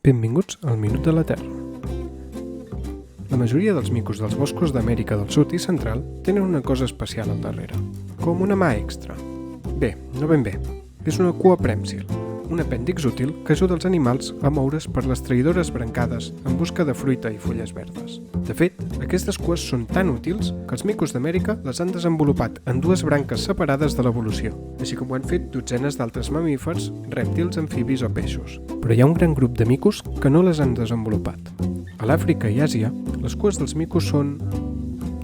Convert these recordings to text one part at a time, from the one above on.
Benvinguts al Minut de la Terra. La majoria dels micos dels boscos d'Amèrica del Sud i Central tenen una cosa especial al darrere, com una mà extra. Bé, no ben bé. És una cua prènsil, un apèndix útil que ajuda els animals a moure's per les traïdores brancades en busca de fruita i fulles verdes. De fet, aquestes cues són tan útils que els micos d'Amèrica les han desenvolupat en dues branques separades de l'evolució, així com ho han fet dotzenes d'altres mamífers, rèptils, amfibis o peixos. Però hi ha un gran grup de micos que no les han desenvolupat. A l'Àfrica i Àsia, les cues dels micos són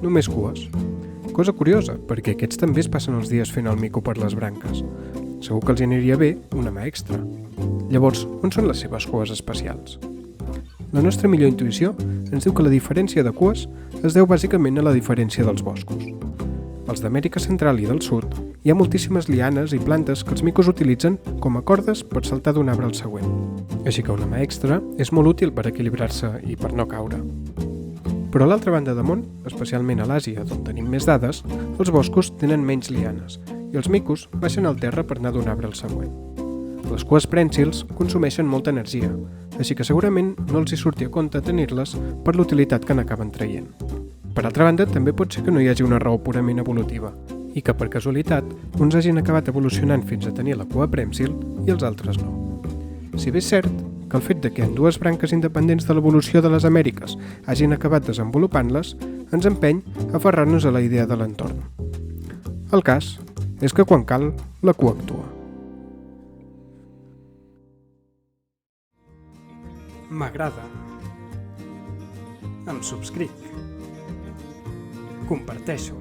només cues. Cosa curiosa, perquè aquests també es passen els dies fent el mico per les branques. Segur que els aniria bé una mà extra. Llavors, on són les seves cues especials? La nostra millor intuïció ens diu que la diferència de cues es deu bàsicament a la diferència dels boscos. Als d'Amèrica Central i del Sud hi ha moltíssimes lianes i plantes que els micos utilitzen com a cordes per saltar d'un arbre al següent. Així que una mà extra és molt útil per equilibrar-se i per no caure. Però a l'altra banda del món, especialment a l'Àsia, d'on tenim més dades, els boscos tenen menys lianes i els micos baixen al terra per anar d'un arbre al següent. Les cues prènsils consumeixen molta energia, així que segurament no els hi surti a compte tenir-les per l'utilitat que n'acaben traient. Per altra banda, també pot ser que no hi hagi una raó purament evolutiva i que per casualitat uns hagin acabat evolucionant fins a tenir la cua prènsil i els altres no. Si bé és cert que el fet de que en dues branques independents de l'evolució de les Amèriques hagin acabat desenvolupant-les ens empeny a aferrar-nos a la idea de l'entorn. El cas és que quan cal, la cua actua. M'agrada. Em subscric. Comparteixo.